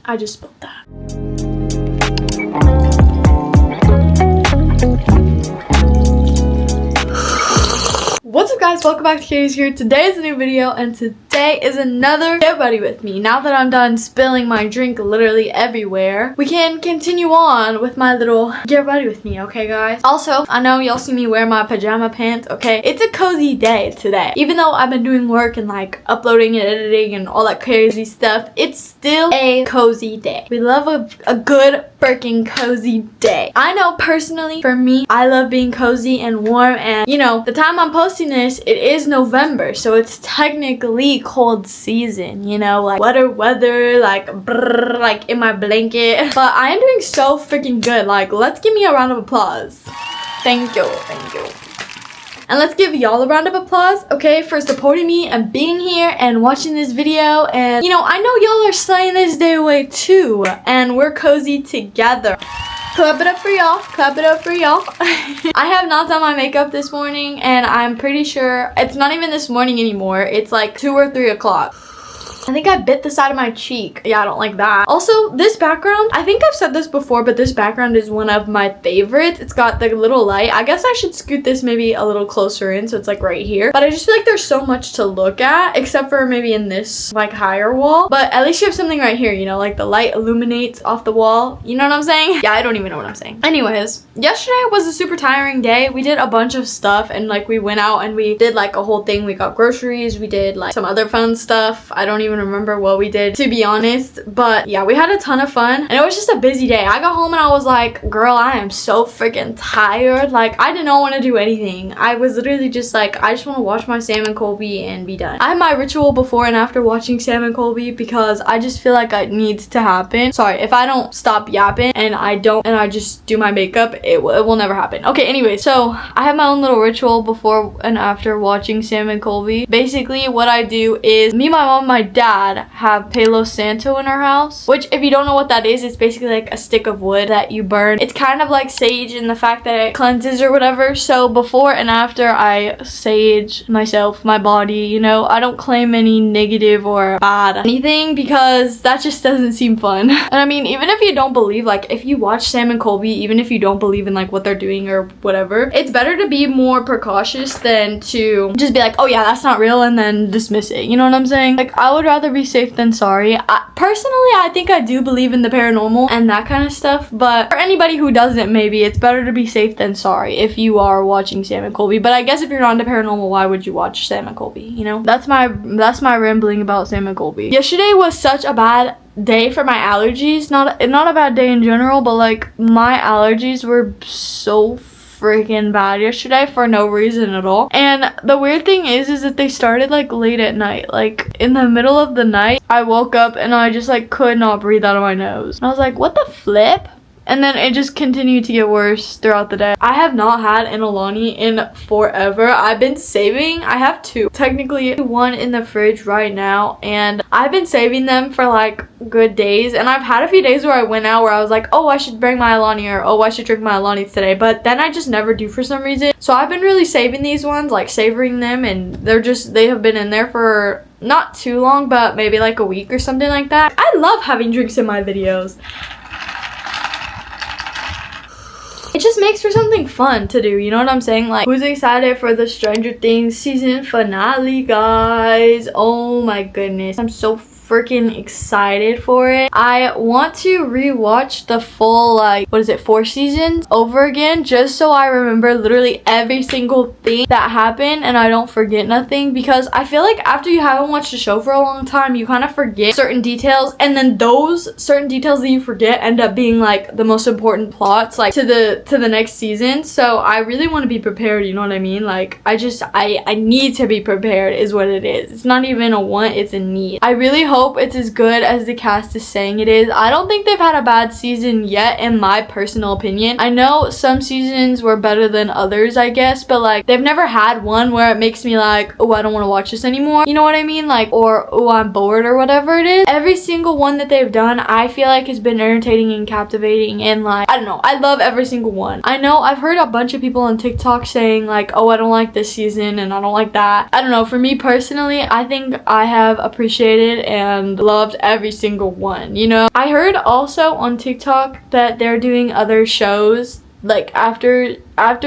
I just spilled that. What's up guys, welcome back to Katie's here. Today is a new video and today is another Get Ready With Me. Now that I'm done spilling my drink literally everywhere, we can continue on with my little Get Ready With Me, okay guys? Also, I know y'all see me wear my pajama pants, okay? It's a cozy day today. Even though I've been doing work and like uploading and editing and all that crazy stuff, it's still a cozy day. We love a good freaking cozy day. I know personally, for me, I love being cozy and warm, and you know, the time I'm posting this, it is November, so it's technically cold season, you know, like weather, like brrr, like in my blanket. But I am doing so freaking good. Like, let's give me a round of applause. Thank you, thank you. And let's give y'all a round of applause, okay, for supporting me and being here and watching this video. And, you know, I know y'all are slaying this day away too. And we're cozy together. Clap it up for y'all. Clap it up for y'all. I have not done my makeup this morning, and I'm pretty sure it's not even this morning anymore. It's like 2 or 3 o'clock. I think I bit the side of my cheek. Yeah, I don't like that. Also, this background, I think I've said this before, but this background is one of my favorites. It's got the little light. I guess I should scoot this maybe a little closer in so it's like right here. But I just feel like there's so much to look at, except for maybe in this like higher wall. But at least you have something right here, you know, like the light illuminates off the wall. You know what I'm saying? Yeah, I don't even know what I'm saying. Anyways, yesterday was a super tiring day. We did a bunch of stuff and like we went out and we did like a whole thing. We got groceries. We did like some other fun stuff. I don't even remember what we did, to be honest, but yeah, we had a ton of fun and it was just a busy day. I got home and I was like, girl, I am so freaking tired. Like, I did not want to do anything. I was literally just like, I just want to watch my Sam and Colby and be done. I have my ritual before and after watching Sam and Colby because I just feel like it needs to happen. Sorry, if I don't stop yapping and I just do my makeup, it will never happen. Okay, anyway, so I have my own little ritual before and after watching Sam and Colby. Basically, what I do is me, my mom, my dad have Palo Santo in our house, which if you don't know what that is, it's basically like a stick of wood that you burn. It's kind of like sage in the fact that it cleanses or whatever. So before and after I sage myself, my body, you know, I don't claim any negative or bad anything because that just doesn't seem fun. And I mean, even if you don't believe, like if you watch Sam and Colby, even if you don't believe in like what they're doing or whatever, it's better to be more precautious than to just be like, oh yeah, that's not real, and then dismiss it. You know what I'm saying? Like, I would rather be safe than sorry. Personally, I think I do believe in the paranormal and that kind of stuff, but for anybody who doesn't, maybe it's better to be safe than sorry if you are watching Sam and Colby. But I guess if you're not into paranormal, why would you watch Sam and Colby? You know, that's my rambling about Sam and Colby. Yesterday was such a bad day for my allergies. Not a bad day in general, but like my allergies were so freaking bad yesterday for no reason at all. And the weird thing is that they started like late at night. Like in the middle of the night, I woke up and I just like could not breathe out of my nose. And I was like, what the flip? And then it just continued to get worse throughout the day. I have not had an Alani in forever. I've been saving. I have 2. Technically 1 in the fridge right now. And I've been saving them for like good days. And I've had a few days where I went out where I was like, oh, I should bring my Alani, or oh, I should drink my Alani today. But then I just never do for some reason. So I've been really saving these ones, like savoring them. And they have been in there for not too long, but maybe like a week or something like that. I love having drinks in my videos. It just makes for something fun to do, you know what I'm saying? Like, who's excited for the Stranger Things season finale, guys? Oh my goodness, I'm so freaking excited for it. I want to rewatch the full, like, what is it, 4 seasons over again, just so I remember literally every single thing that happened and I don't forget nothing, because I feel like after you haven't watched a show for a long time, you kind of forget certain details, and then those certain details that you forget end up being like the most important plots, like to the next season. So I really want to be prepared, you know what I mean? Like I need to be prepared is what it is. It's not even a want, it's a need. I really hope it's as good as the cast is saying it is. I don't think they've had a bad season yet, in my personal opinion. I know some seasons were better than others, I guess, but like they've never had one where it makes me like, oh, I don't want to watch this anymore, you know what I mean? Like, or oh, I'm bored or whatever it is. Every single one that they've done, I feel like has been entertaining and captivating, and like, I don't know, I love every single one. I know I've heard a bunch of people on TikTok saying like, oh, I don't like this season and I don't like that. I don't know, for me personally, I think I have appreciated and loved every single one, you know? I heard also on TikTok that they're doing other shows, like after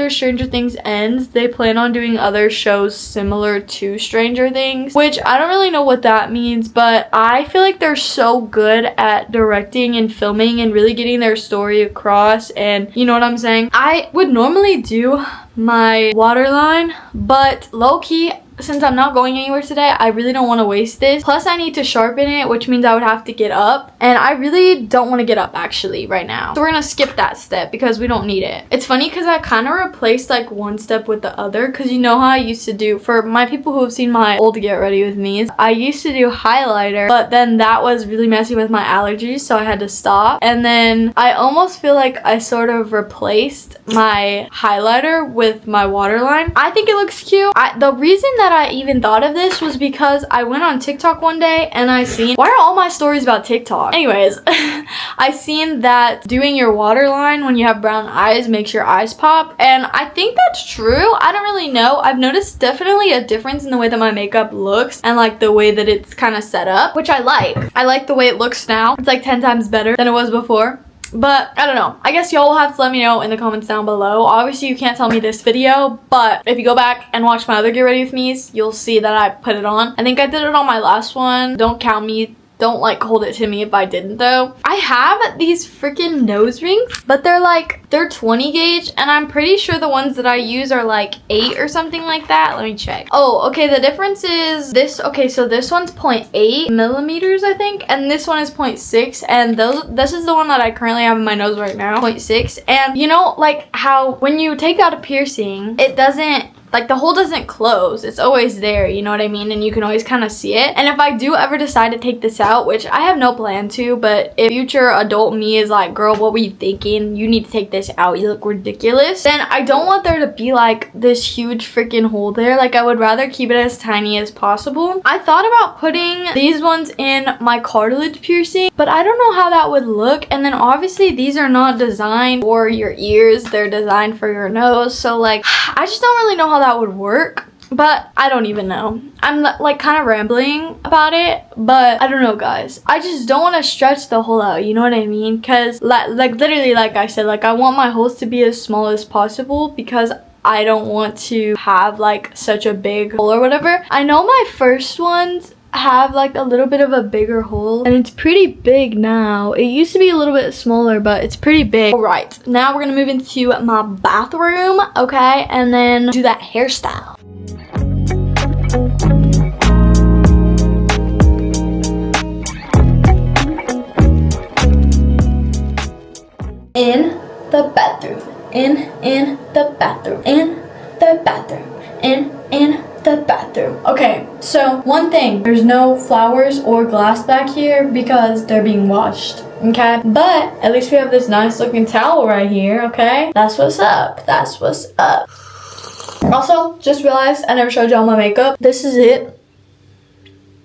Stranger Things ends, they plan on doing other shows similar to Stranger Things, which I don't really know what that means, but I feel like they're so good at directing and filming and really getting their story across, and you know what I'm saying? I would normally do my waterline, but low-key, since I'm not going anywhere today, I really don't want to waste this. Plus, I need to sharpen it, which means I would have to get up. And I really don't want to get up, actually, right now. So we're going to skip that step because we don't need it. It's funny because I kind of replaced, like, one step with the other. Because you know how I used to do, for my people who have seen my old Get Ready With Me's, I used to do highlighter. But then that was really messy with my allergies, so I had to stop. And then I almost feel like I sort of replaced my highlighter with my waterline. I think it looks cute. The reason that I even thought of this was because I went on TikTok one day and I seen, why are all my stories about TikTok? Anyways, I seen that doing your waterline when you have brown eyes makes your eyes pop, and I think that's true. I don't really know. I've noticed definitely a difference in the way that my makeup looks and like the way that it's kind of set up, which I like. I like the way it looks now. It's like 10 times better than it was before. But I don't know. I guess y'all will have to let me know in the comments down below. Obviously, you can't tell me this video, but if you go back and watch my other Get Ready With Me's, you'll see that I put it on. I think I did it on my last one. Don't count me. Don't like hold it to me if I didn't though. I have these freaking nose rings, but they're 20 gauge, and I'm pretty sure the ones that I use are like 8 or something like that. Let me check. Oh, okay, the difference is this. Okay, so this one's 0.8 millimeters, I think, and this one is 0.6, and this is the one that I currently have in my nose right now, 0.6. And you know, like how when you take out a piercing, it doesn't, like the hole doesn't close, it's always there, you know what I mean? And you can always kind of see it. And if I do ever decide to take this out, which I have no plan to, but if future adult me is like, girl, what were you thinking? You need to take this out, you look ridiculous. Then I don't want there to be like this huge freaking hole there. Like I would rather keep it as tiny as possible. I thought about putting these ones in my cartilage piercing, but I don't know how that would look. And then obviously these are not designed for your ears, they're designed for your nose. So like, I just don't really know how that would work, but I don't even know. I'm like kind of rambling about it, but I don't know, guys. I just don't want to stretch the hole out, you know what I mean? Because like literally, like I said, like I want my holes to be as small as possible because I don't want to have like such a big hole or whatever. I know my first ones have like a little bit of a bigger hole, and it's pretty big now. It used to be a little bit smaller, but it's pretty big. All right, now we're gonna move into my bathroom, okay, and then do that hairstyle. In the bathroom, in the bathroom, in the bathroom, in the bathroom. Okay, so one thing, there's no flowers or glass back here because they're being washed, okay? But at least we have this nice looking towel right here, okay? That's what's up. That's what's up. Also, just realized I never showed y'all my makeup. This is it.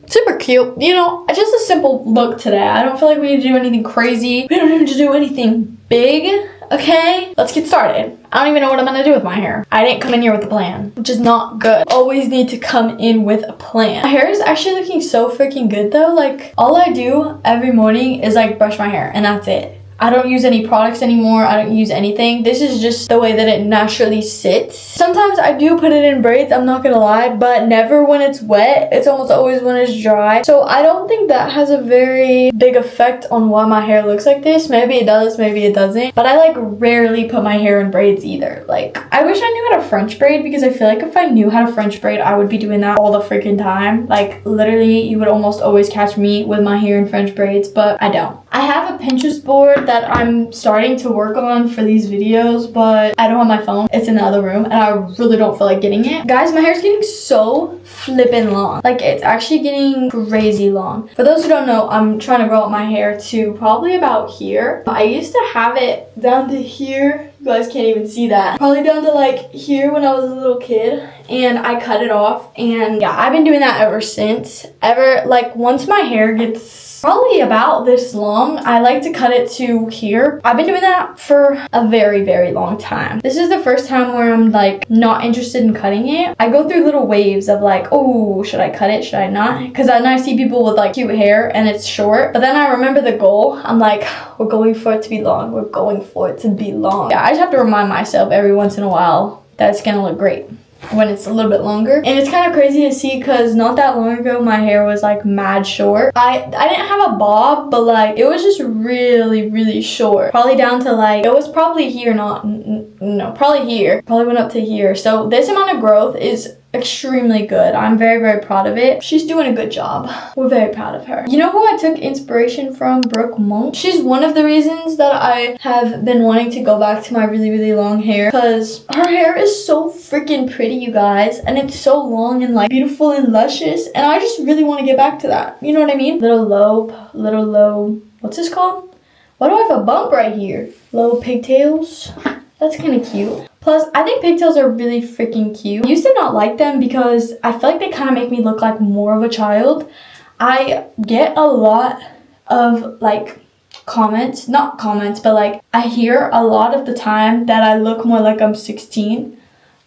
Super cute. You know, just a simple look today. I don't feel like we need to do anything crazy. We don't need to do anything big. Okay, let's get started. I don't even know what I'm gonna do with my hair. I didn't come in here with a plan, which is not good. Always need to come in with a plan. My hair is actually looking so freaking good though. Like all I do every morning is like brush my hair and that's it. I don't use any products anymore. I don't use anything. This is just the way that it naturally sits. Sometimes I do put it in braids, I'm not gonna lie, but never when it's wet. It's almost always when it's dry. So I don't think that has a very big effect on why my hair looks like this. Maybe it does, maybe it doesn't. But I like rarely put my hair in braids either. Like, I wish I knew how to French braid, because I feel like if I knew how to French braid, I would be doing that all the freaking time. Like, literally, you would almost always catch me with my hair in French braids, but I don't. I have a Pinterest board that I'm starting to work on for these videos, but I don't have my phone. It's in the other room, and I really don't feel like getting it. Guys, my hair's getting so flippin' long. Like, it's actually getting crazy long. For those who don't know, I'm trying to grow out my hair to probably about here. I used to have it down to here. You guys can't even see that. Probably down to like here when I was a little kid, and I cut it off, and yeah, I've been doing that ever since. Like, once my hair gets probably about this long, I like to cut it to here. I've been doing that for a very, very long time. This is the first time where I'm like not interested in cutting it. I go through little waves of like, oh, should I cut it? Should I not? Because then I see people with like cute hair and it's short, but then I remember the goal. I'm like, we're going for it to be long. We're going for it to be long. Yeah, I just have to remind myself every once in a while that it's gonna look great when it's a little bit longer. And it's kind of crazy to see, because not that long ago my hair was like mad short. I didn't have a bob, but like it was just really, really short, probably down to like, it was probably here, no, probably here, probably went up to here. So this amount of growth is extremely good. I'm very, very proud of it. She's doing a good job. We're very proud of her. You know who I took inspiration from? Brooke Monk. She's one of the reasons that I have been wanting to go back to my really, really long hair, because her hair is so freaking pretty, you guys, and it's so long and like beautiful and luscious, and I just really want to get back to that. You know what I mean? Little low, what's this called? Why do I have a bump right here? Low pigtails. That's kind of cute. Plus, I think pigtails are really freaking cute. I used to not like them because I feel like they kind of make me look like more of a child. I get a lot of like comments, not comments, but like I hear a lot of the time that I look more like I'm 16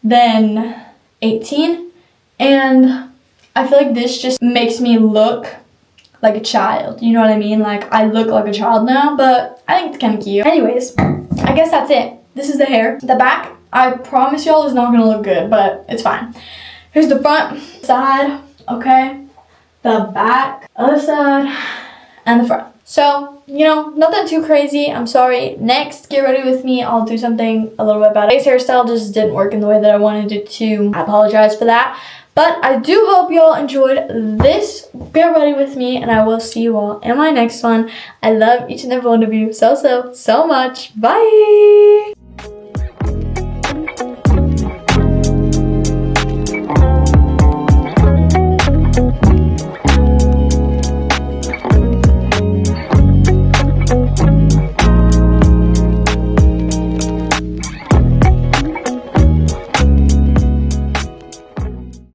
than 18. And I feel like this just makes me look like a child. You know what I mean? Like, I look like a child now, but I think it's kind of cute. Anyways, I guess that's it. This is the hair. The back, I promise y'all, is not gonna look good, but it's fine. Here's the front, side, okay? The back, other side, and the front. So, you know, nothing too crazy. I'm sorry. Next, get ready with me. I'll do something a little bit better. This hairstyle just didn't work in the way that I wanted it to. I apologize for that. But I do hope y'all enjoyed this Get Ready With Me, and I will see you all in my next one. I love each and every one of you so much. Bye!